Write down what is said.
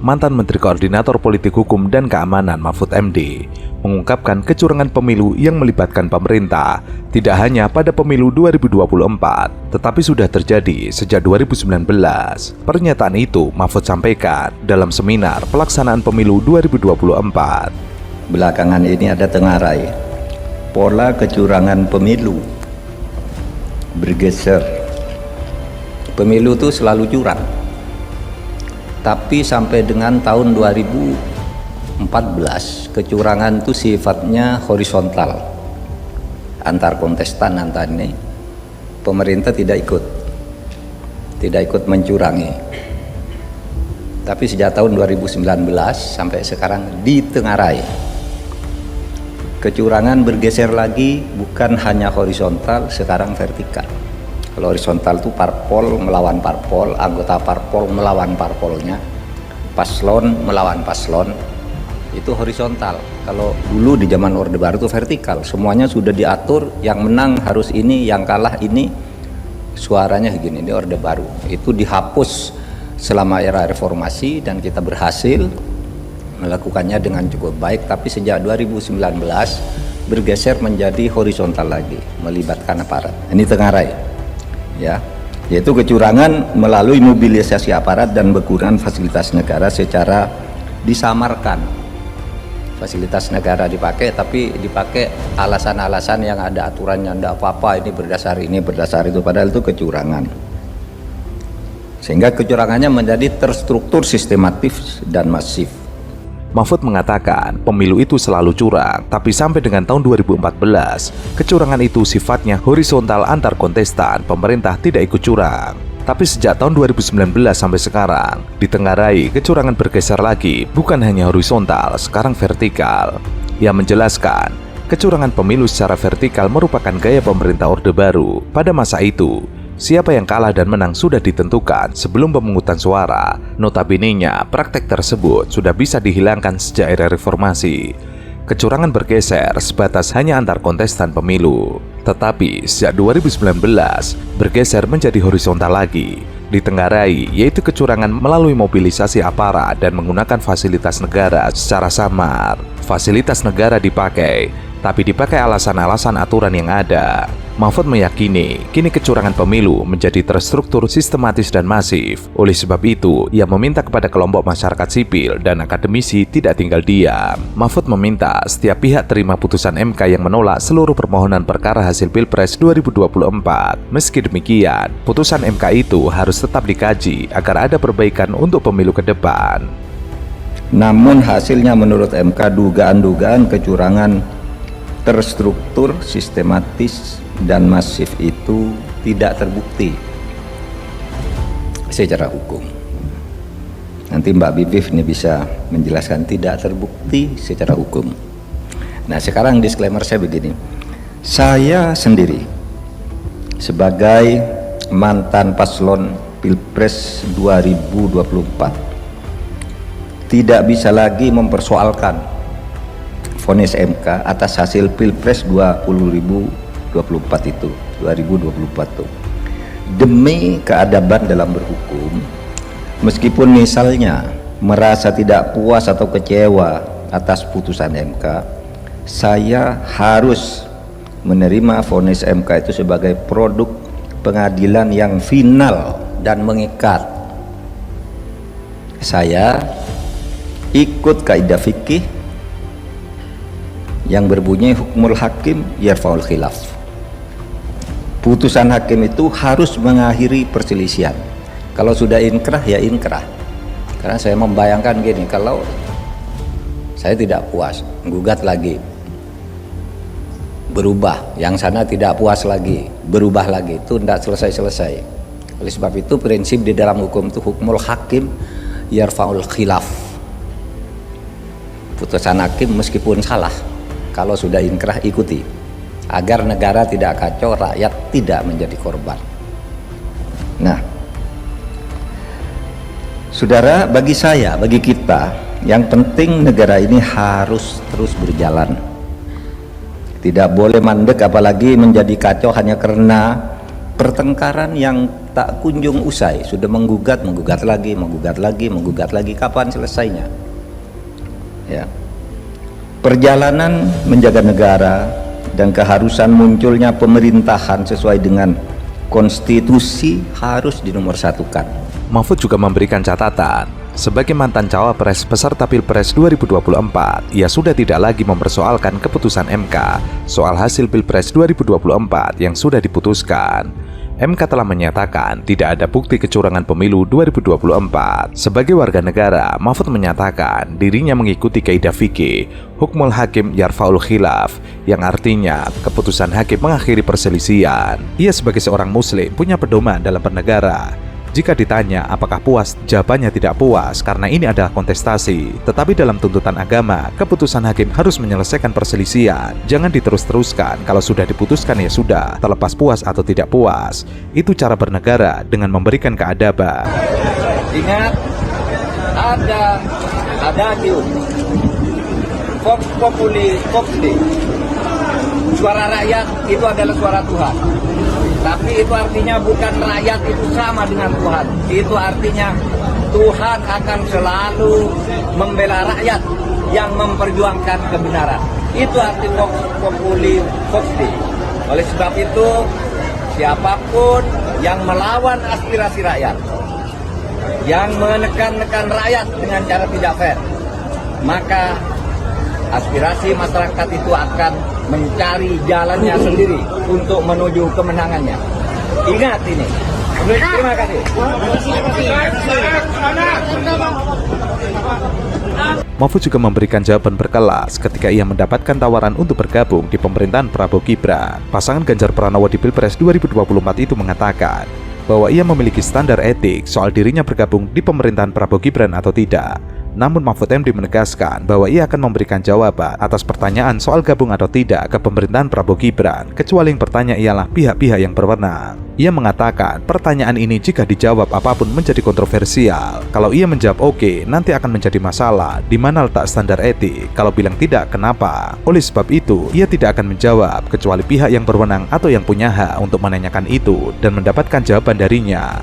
mantan Menteri Koordinator Politik Hukum dan Keamanan Mahfud MD, mengungkapkan kecurangan pemilu yang melibatkan pemerintah tidak hanya pada pemilu 2024, tetapi sudah terjadi sejak 2019. Pernyataan itu Mahfud sampaikan dalam seminar pelaksanaan pemilu 2024. Belakangan ini ada tengarai, pola kecurangan pemilu bergeser. Pemilu itu selalu curang, tapi sampai dengan tahun 2014 kecurangan itu sifatnya horizontal, antar kontestan antar ini. Pemerintah tidak ikut mencurangi. Tapi sejak tahun 2019 sampai sekarang ditengarai, kecurangan bergeser lagi, bukan hanya horizontal, sekarang vertikal. Kalau horizontal itu parpol melawan parpol, anggota parpol melawan parpolnya, paslon melawan paslon, itu horizontal. Kalau dulu di zaman Orde Baru itu vertikal, semuanya sudah diatur, yang menang harus ini, yang kalah ini, suaranya begini. Di Orde Baru itu dihapus selama era reformasi dan kita berhasil melakukannya dengan cukup baik. Tapi sejak 2019 bergeser menjadi horizontal lagi, melibatkan aparat. Ini tengarai, ya, yaitu kecurangan melalui mobilisasi aparat dan penggunaan fasilitas negara secara disamarkan. Fasilitas negara dipakai, tapi dipakai alasan-alasan yang ada aturannya, tidak apa-apa, ini berdasar itu, padahal itu kecurangan. Sehingga kecurangannya menjadi terstruktur, sistematis dan masif. Mahfud mengatakan pemilu itu selalu curang, tapi sampai dengan tahun 2014, kecurangan itu sifatnya horizontal antar kontestan, pemerintah tidak ikut curang. Tapi sejak tahun 2019 sampai sekarang, ditengarai kecurangan bergeser lagi, bukan hanya horizontal, sekarang vertikal. Ia menjelaskan, kecurangan pemilu secara vertikal merupakan gaya pemerintah Orde Baru. Pada masa itu, siapa yang kalah dan menang sudah ditentukan sebelum pemungutan suara. Notabene-nya, praktek tersebut sudah bisa dihilangkan sejak era reformasi. Kecurangan bergeser sebatas hanya antar kontestan pemilu. Tetapi sejak 2019 bergeser menjadi horizontal lagi, ditengarai, yaitu kecurangan melalui mobilisasi aparat dan menggunakan fasilitas negara secara samar. Fasilitas negara dipakai, tapi dipakai alasan-alasan aturan yang ada. Mahfud meyakini kini kecurangan pemilu menjadi terstruktur, sistematis dan masif. Oleh sebab itu, ia meminta kepada kelompok masyarakat sipil dan akademisi tidak tinggal diam. Mahfud meminta setiap pihak terima putusan MK yang menolak seluruh permohonan perkara hasil Pilpres 2024. Meski demikian, putusan MK itu harus tetap dikaji agar ada perbaikan untuk pemilu ke depan. Namun hasilnya menurut MK, dugaan-dugaan kecurangan terstruktur, sistematis dan masif itu tidak terbukti secara hukum. Nanti Mbak Bibif ini bisa menjelaskan tidak terbukti secara hukum. Nah, sekarang disclaimer saya begini, saya sendiri sebagai mantan paslon Pilpres 2024 tidak bisa lagi mempersoalkan vonis MK atas hasil Pilpres 2024 itu, demi keadaban dalam berhukum. Meskipun misalnya merasa tidak puas atau kecewa atas putusan MK, saya harus menerima vonis MK itu sebagai produk pengadilan yang final dan mengikat. Saya ikut kaidah fikih yang berbunyi hukmul hakim yarfa'ul khilaf. Putusan hakim itu harus mengakhiri perselisihan. Kalau sudah inkrah ya inkrah. Karena saya membayangkan gini, kalau saya tidak puas, gugat lagi, berubah, yang sana tidak puas lagi, berubah lagi, itu tidak selesai-selesai. Oleh sebab itu prinsip di dalam hukum itu hukmul hakim yarfa'ul khilaf. Putusan hakim meskipun salah, kalau sudah inkrah ikuti, agar negara tidak kacau, rakyat tidak menjadi korban. Nah, saudara, bagi saya, bagi kita, yang penting negara ini harus terus berjalan. Tidak boleh mandek, apalagi menjadi kacau hanya karena pertengkaran yang tak kunjung usai, sudah menggugat lagi, kapan selesainya? Ya. Perjalanan menjaga negara dan keharusan munculnya pemerintahan sesuai dengan konstitusi harus dinomorsatukan. Mahfud juga memberikan catatan, sebagai mantan cawapres peserta Pilpres 2024, ia sudah tidak lagi mempersoalkan keputusan MK soal hasil Pilpres 2024 yang sudah diputuskan. MK telah menyatakan tidak ada bukti kecurangan pemilu 2024. Sebagai warga negara, Mahfud menyatakan dirinya mengikuti kaidah fikih, hukmul hakim yarfaul khilaf, yang artinya keputusan hakim mengakhiri perselisihan. Ia sebagai seorang muslim punya pedoman dalam bernegara. Jika ditanya apakah puas, jawabannya tidak puas karena ini adalah kontestasi. Tetapi dalam tuntutan agama, keputusan hakim harus menyelesaikan perselisihan. Jangan diterus-teruskan, kalau sudah diputuskan ya sudah, terlepas puas atau tidak puas. Itu cara bernegara dengan memberikan keadaban. Ingat, ada diu. Vox populi vox Dei. Suara rakyat itu adalah suara Tuhan. Tapi itu artinya bukan rakyat itu sama dengan Tuhan. Itu artinya Tuhan akan selalu membela rakyat yang memperjuangkan kebenaran. Itu arti vox populi vox Dei. Oleh sebab itu, siapapun yang melawan aspirasi rakyat, yang menekan-nekan rakyat dengan cara tidak fair, maka aspirasi masyarakat itu akan mencari jalannya sendiri untuk menuju kemenangannya. Ingat ini. Terima kasih. Mahfud juga memberikan jawaban berkelas ketika ia mendapatkan tawaran untuk bergabung di pemerintahan Prabowo Gibran. Pasangan Ganjar Pranowo di Pilpres 2024 itu mengatakan bahwa ia memiliki standar etik soal dirinya bergabung di pemerintahan Prabowo Gibran atau tidak. Namun Mahfud MD menegaskan bahwa ia akan memberikan jawaban atas pertanyaan soal gabung atau tidak ke pemerintahan Prabowo Gibran, kecuali yang bertanya ialah pihak-pihak yang berwenang. Ia mengatakan pertanyaan ini jika dijawab apapun menjadi kontroversial. Kalau ia menjawab oke, nanti akan menjadi masalah di mana letak standar etik. Kalau bilang tidak, kenapa? Oleh sebab itu, ia tidak akan menjawab kecuali pihak yang berwenang atau yang punya hak untuk menanyakan itu dan mendapatkan jawaban darinya.